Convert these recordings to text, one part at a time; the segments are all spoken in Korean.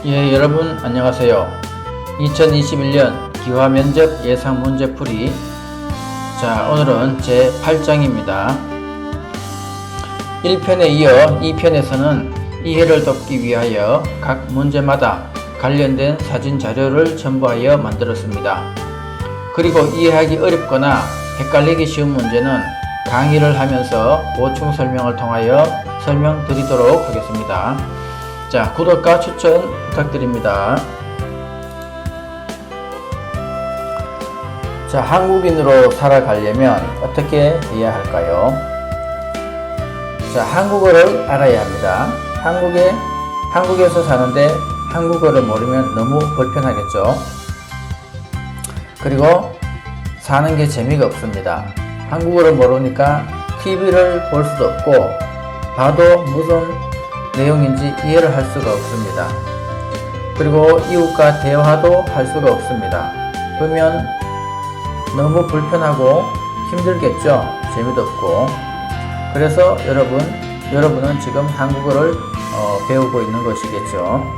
예, 여러분 안녕하세요. 2021년 기화면접 예상 문제풀이. 자, 오늘은 제8장입니다. 1편에 이어 2편에서는 이해를 돕기 위하여 각 문제마다 관련된 사진 자료를 첨부하여 만들었습니다. 그리고 이해하기 어렵거나 헷갈리기 쉬운 문제는 강의를 하면서 보충 설명을 통하여 설명드리도록 하겠습니다. 자, 구독과 추천 부탁드립니다. 자, 한국인으로 살아가려면 어떻게 해야 할까요? 자, 한국어를 알아야 합니다. 한국에서 사는데 한국어를 모르면 너무 불편하겠죠? 그리고 사는 게 재미가 없습니다. 한국어를 모르니까 TV를 볼 수도 없고 봐도 무슨 내용인지 이해를 할 수가 없습니다. 그리고 이웃과 대화도 할 수가 없습니다. 그러면 너무 불편하고 힘들겠죠? 재미도 없고. 그래서 여러분은 지금 한국어를 배우고 있는 것이겠죠.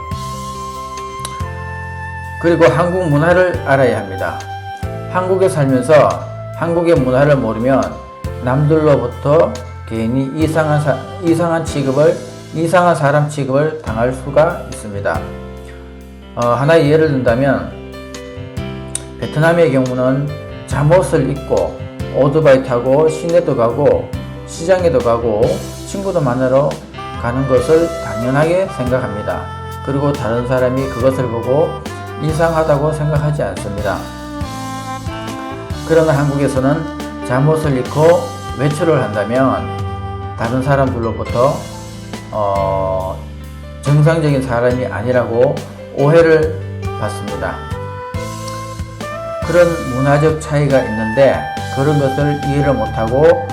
그리고 한국 문화를 알아야 합니다. 한국에 살면서 한국의 문화를 모르면 남들로부터 괜히 이상한 사람 취급을 당할 수가 있습니다. 하나의 예를 든다면 베트남의 경우는 잠옷을 입고 오토바이 타고 시내도 가고 시장에도 가고 친구도 만나러 가는 것을 당연하게 생각합니다. 그리고 다른 사람이 그것을 보고 이상하다고 생각하지 않습니다. 그러나 한국에서는 잠옷을 입고 외출을 한다면 다른 사람들로부터 정상적인 사람이 아니라고 오해를 받습니다. 그런 문화적 차이가 있는데 그런 것을 이해를 못하고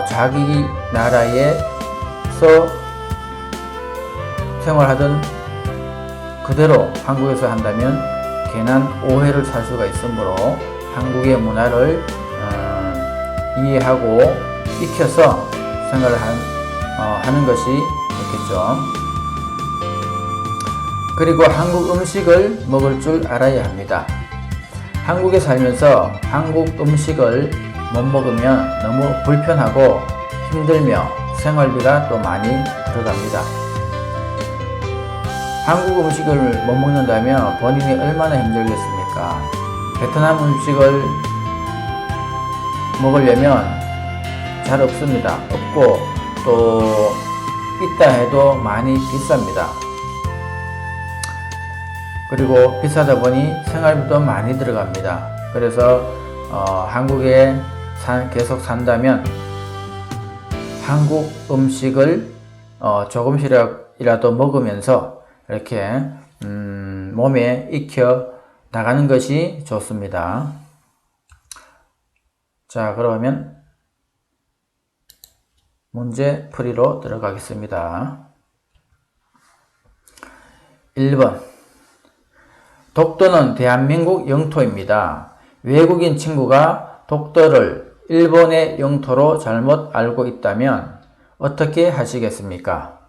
자기 나라에서 생활하던 그대로 한국에서 한다면 괜한 오해를 살 수가 있으므로 한국의 문화를 이해하고 익혀서 생활을 하는 것이 좋겠죠. 그리고 한국 음식을 먹을 줄 알아야 합니다. 한국에 살면서 한국 음식을 못 먹으면 너무 불편하고 힘들며 생활비가 또 많이 들어갑니다. 한국 음식을 못 먹는다면 본인이 얼마나 힘들겠습니까? 베트남 음식을 먹으려면 잘 없습니다. 없고 또 있다 해도 많이 비쌉니다. 그리고 비싸다 보니 생활비도 많이 들어갑니다. 그래서 한국에 계속 산다면 한국 음식을 조금씩이라도 먹으면서 이렇게 몸에 익혀 나가는 것이 좋습니다. 자, 그러면 문제 풀이로 들어가겠습니다. 1번. 독도는 대한민국 영토입니다. 외국인 친구가 독도를 일본의 영토로 잘못 알고 있다면 어떻게 하시겠습니까?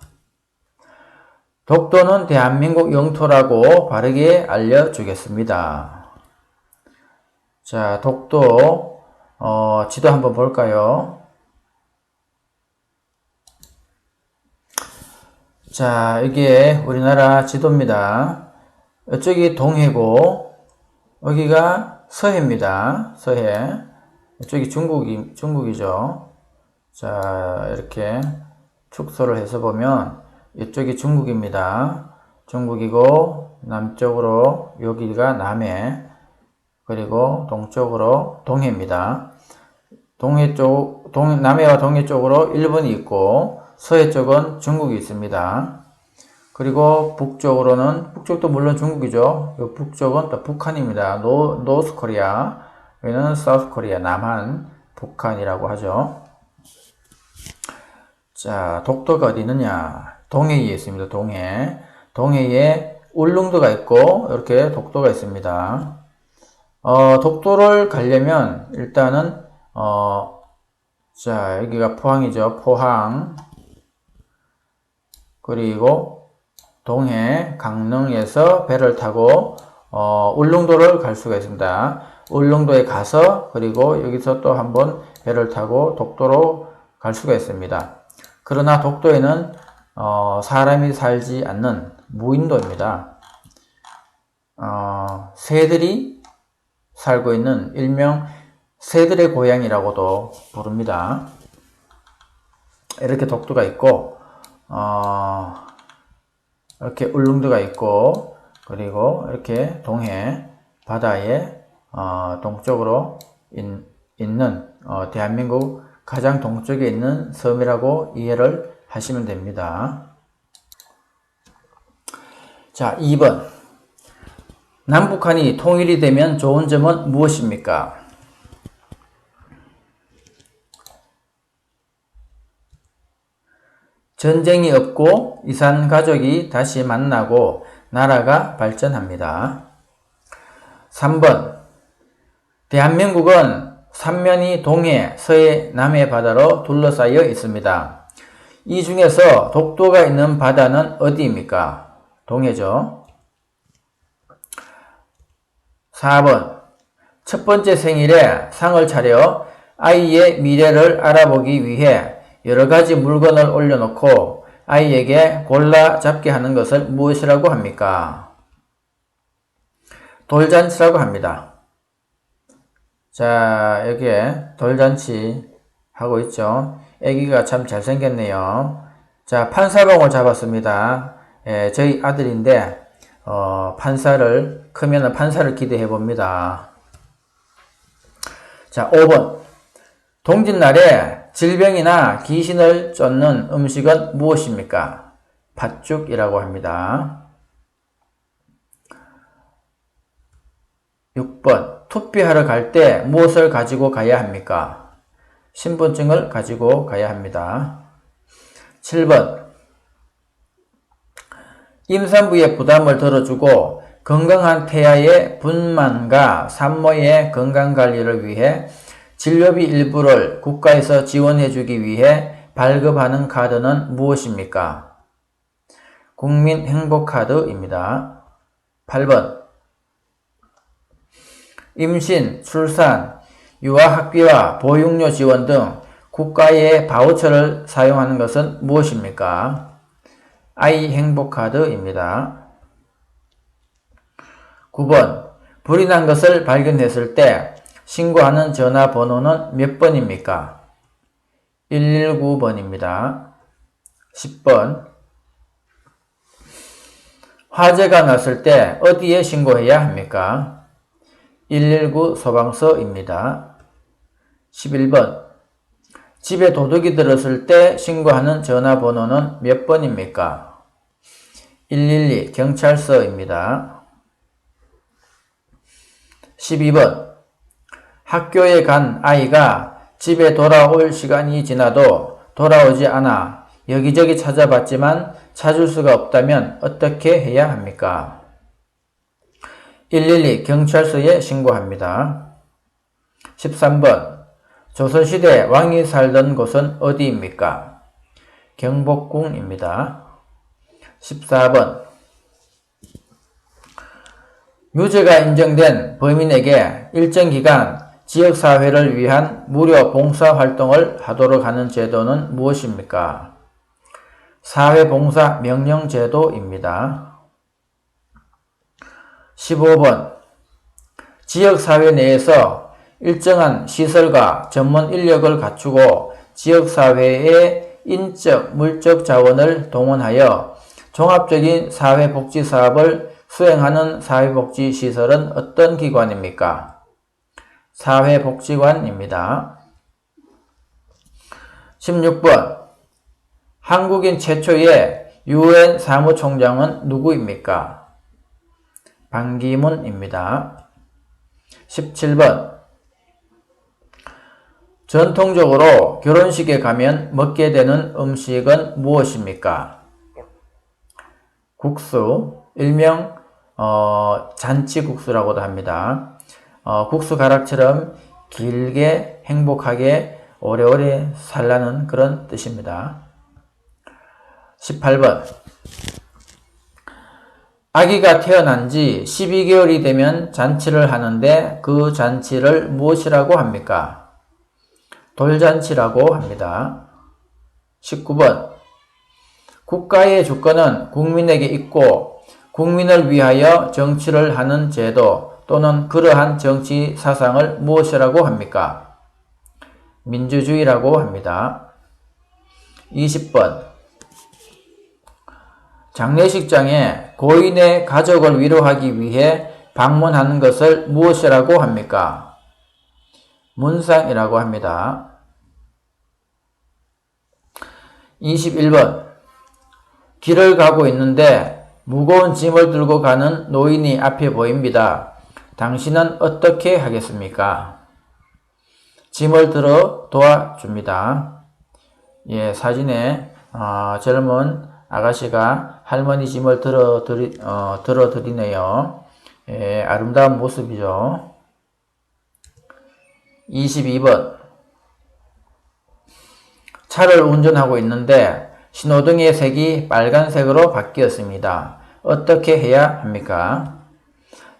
독도는 대한민국 영토라고 바르게 알려주겠습니다. 자, 독도 지도 한번 볼까요? 자, 이게 우리나라 지도입니다. 이쪽이 동해고 여기가 서해입니다. 서해. 이쪽이 중국이죠. 자, 이렇게 축소를 해서 보면 이쪽이 중국입니다. 중국이고 남쪽으로 여기가 남해, 그리고 동쪽으로 동해입니다. 남해와 동해 쪽으로 일본이 있고 서해 쪽은 중국이 있습니다. 그리고 북쪽도 물론 중국이죠. 북쪽은 또 북한입니다. 노스 코리아, 여기는 사우스 코리아, 남한, 북한이라고 하죠. 자, 독도가 어디 있느냐? 동해에 있습니다. 동해에 울릉도가 있고 이렇게 독도가 있습니다. 독도를 가려면 일단은 자, 여기가 포항이죠. 포항. 그리고 동해, 강릉에서 배를 타고 울릉도를 갈 수가 있습니다. 울릉도에 가서 그리고 여기서 또 한번 배를 타고 독도로 갈 수가 있습니다. 그러나 독도에는 사람이 살지 않는 무인도입니다. 새들이 살고 있는 일명 새들의 고향이라고도 부릅니다. 이렇게 독도가 있고 이렇게 울릉도가 있고 그리고 이렇게 동해 바다에 동쪽으로 있는 대한민국 가장 동쪽에 있는 섬이라고 이해를 하시면 됩니다. 자, 2번. 남북한이 통일이 되면 좋은 점은 무엇입니까? 전쟁이 없고 이산 가족이 다시 만나고 나라가 발전합니다. 3번. 대한민국은 삼면이 동해, 서해, 남해 바다로 둘러싸여 있습니다. 이 중에서 독도가 있는 바다는 어디입니까? 동해죠. 4번. 첫 번째 생일에 상을 차려 아이의 미래를 알아보기 위해 여러 가지 물건을 올려놓고 아이에게 골라 잡게 하는 것을 무엇이라고 합니까? 돌잔치라고 합니다. 자, 여기에 돌잔치 하고 있죠. 애기가 참 잘생겼네요. 자, 판사봉을 잡았습니다. 저희 아들인데 크면 판사를 기대해 봅니다. 자, 5번. 동짓날에 질병이나 귀신을 쫓는 음식은 무엇입니까? 팥죽이라고 합니다. 6번. 투표하러 갈 때 무엇을 가지고 가야 합니까? 신분증을 가지고 가야 합니다. 7번. 임산부의 부담을 덜어주고 건강한 태아의 분만과 산모의 건강관리를 위해 진료비 일부를 국가에서 지원해주기 위해 발급하는 카드는 무엇입니까? 국민행복카드입니다. 8번. 임신, 출산, 유아학비와 보육료 지원 등 국가의 바우처를 사용하는 것은 무엇입니까? 아이행복카드입니다. 9번. 불이 난 것을 발견했을 때 신고하는 전화번호는 몇 번입니까? 119번입니다. 10번. 화재가 났을 때 어디에 신고해야 합니까? 119 소방서입니다. 11번. 집에 도둑이 들었을 때 신고하는 전화번호는 몇 번입니까? 112 경찰서입니다. 12번. 학교에 간 아이가 집에 돌아올 시간이 지나도 돌아오지 않아 여기저기 찾아봤지만 찾을 수가 없다면 어떻게 해야 합니까? 112 경찰서에 신고합니다. 13번. 조선시대 왕이 살던 곳은 어디입니까? 경복궁입니다. 14번. 유죄가 인정된 범인에게 일정 기간 지역사회를 위한 무료 봉사활동을 하도록 하는 제도는 무엇입니까? 사회봉사명령제도입니다. 15번. 지역사회 내에서 일정한 시설과 전문 인력을 갖추고 지역사회의 인적, 물적 자원을 동원하여 종합적인 사회복지사업을 수행하는 사회복지시설은 어떤 기관입니까? 사회복지관입니다. 16번. 한국인 최초의 UN 사무총장은 누구입니까? 반기문입니다. 17번. 전통적으로 결혼식에 가면 먹게 되는 음식은 무엇입니까? 국수, 일명 잔치국수라고도 합니다. 국수 가락처럼 길게 행복하게 오래오래 살라는 그런 뜻입니다. 18번. 아기가 태어난 지 12개월이 되면 잔치를 하는데 그 잔치를 무엇이라고 합니까? 돌잔치라고 합니다. 19번. 국가의 주권은 국민에게 있고 국민을 위하여 정치를 하는 제도 또는 그러한 정치 사상을 무엇이라고 합니까? 민주주의라고 합니다. 20번. 장례식장에 고인의 가족을 위로하기 위해 방문하는 것을 무엇이라고 합니까? 문상이라고 합니다. 21번. 길을 가고 있는데 무거운 짐을 들고 가는 노인이 앞에 보입니다. 당신은 어떻게 하겠습니까? 짐을 들어 도와줍니다. 예, 사진에 젊은 아가씨가 할머니 짐을 들어드리네요. 예, 아름다운 모습이죠. 22번. 차를 운전하고 있는데 신호등의 색이 빨간색으로 바뀌었습니다. 어떻게 해야 합니까?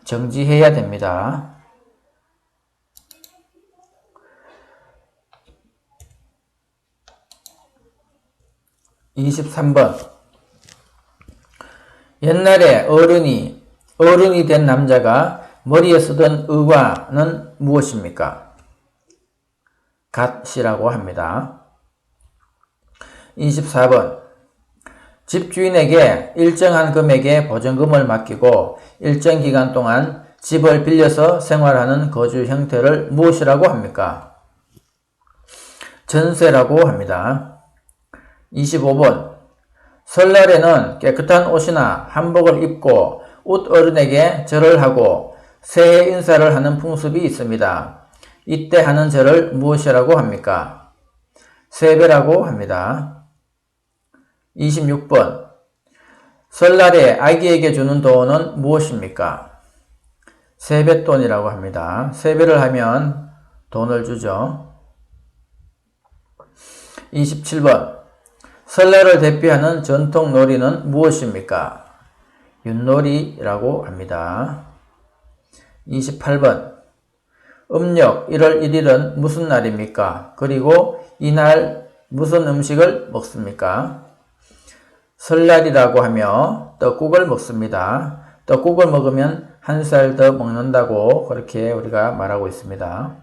정지해야 됩니다. 23번. 옛날에 어른이 된 남자가 머리에 쓰던 의과는 무엇입니까? 갓이라고 합니다. 24번. 집주인에게 일정한 금액의 보증금을 맡기고 일정 기간 동안 집을 빌려서 생활하는 거주 형태를 무엇이라고 합니까? 전세라고 합니다. 25번. 설날에는 깨끗한 옷이나 한복을 입고 옷 어른에게 절을 하고 새해 인사를 하는 풍습이 있습니다. 이때 하는 절을 무엇이라고 합니까? 세배라고 합니다. 26번. 설날에 아기에게 주는 돈은 무엇입니까? 세뱃돈이라고 합니다. 세배를 하면 돈을 주죠. 27번. 설날을 대표하는 전통 놀이는 무엇입니까? 윷놀이라고 합니다. 28번. 음력 1월 1일은 무슨 날입니까? 그리고 이날 무슨 음식을 먹습니까? 설날이라고 하며 떡국을 먹습니다. 떡국을 먹으면 한 살 더 먹는다고 그렇게 우리가 말하고 있습니다.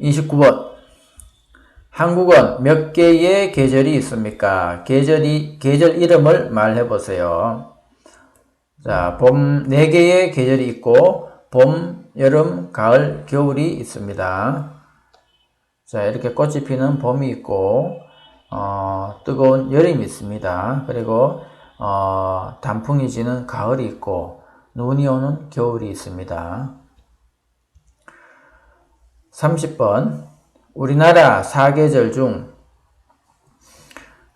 29번. 한국은 몇 개의 계절이 있습니까? 계절 이름을 말해 보세요. 자, 봄 4개의 계절이 있고 봄, 여름, 가을, 겨울이 있습니다. 자, 이렇게 꽃이 피는 봄이 있고 뜨거운 여름이 있습니다. 그리고 단풍이 지는 가을이 있고 눈이 오는 겨울이 있습니다. 30번. 우리나라 사계절 중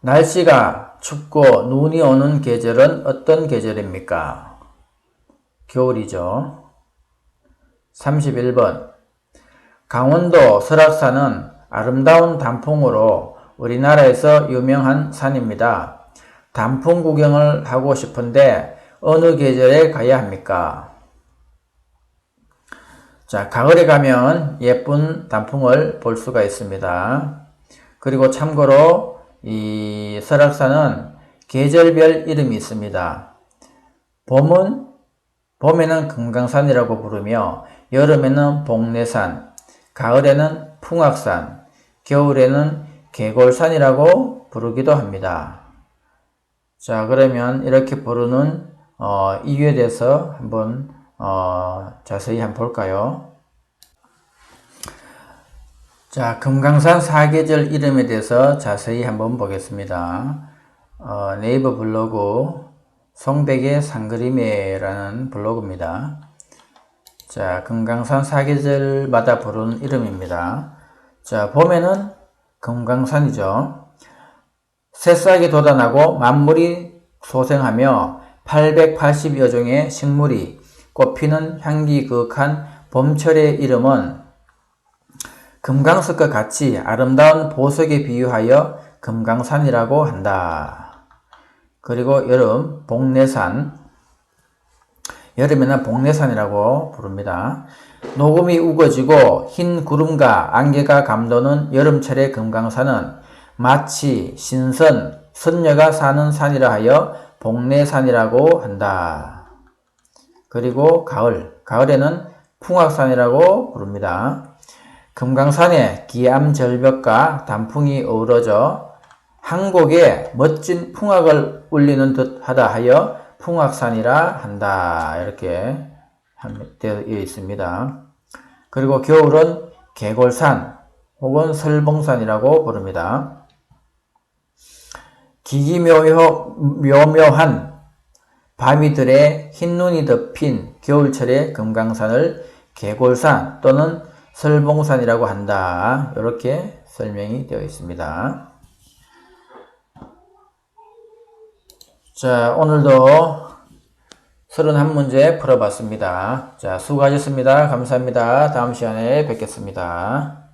날씨가 춥고 눈이 오는 계절은 어떤 계절입니까? 겨울이죠. 31번. 강원도 설악산은 아름다운 단풍으로 우리나라에서 유명한 산입니다. 단풍 구경을 하고 싶은데 어느 계절에 가야 합니까? 자, 가을에 가면 예쁜 단풍을 볼 수가 있습니다. 그리고 참고로 이 설악산은 계절별 이름이 있습니다. 봄에는 금강산이라고 부르며 여름에는 복례산, 가을에는 풍악산, 겨울에는 계골산이라고 부르기도 합니다. 자, 그러면 이렇게 부르는 이유에 대해서 한번 자세히 한번 볼까요? 자, 금강산 사계절 이름에 대해서 자세히 한번 보겠습니다. 네이버 블로그 송백의 산그림에라는 블로그입니다. 자, 금강산 사계절마다 부르는 이름입니다. 자, 봄에는 금강산이죠. 새싹이 돋아나고 만물이 소생하며 880여 종의 식물이 꽃피는 향기 그윽한 봄철의 이름은 금강석과 같이 아름다운 보석에 비유하여 금강산이라고 한다. 그리고 여름 복례산, 여름에는 복례산이라고 부릅니다. 녹음이 우거지고 흰 구름과 안개가 감도는 여름철의 금강산은 마치 신선, 선녀가 사는 산이라 하여 복례산이라고 한다. 그리고 가을에는 풍악산이라고 부릅니다. 금강산에 기암절벽과 단풍이 어우러져 한 곡의 멋진 풍악을 울리는 듯 하다 하여 풍악산이라 한다. 이렇게 되어 있습니다. 그리고 겨울은 계골산 혹은 설봉산이라고 부릅니다. 기기묘묘한 바위들의 흰눈이 덮인 겨울철의 금강산을 계골산 또는 설봉산이라고 한다. 이렇게 설명이 되어 있습니다. 자, 오늘도 31문제 풀어봤습니다. 자, 수고하셨습니다. 감사합니다. 다음 시간에 뵙겠습니다.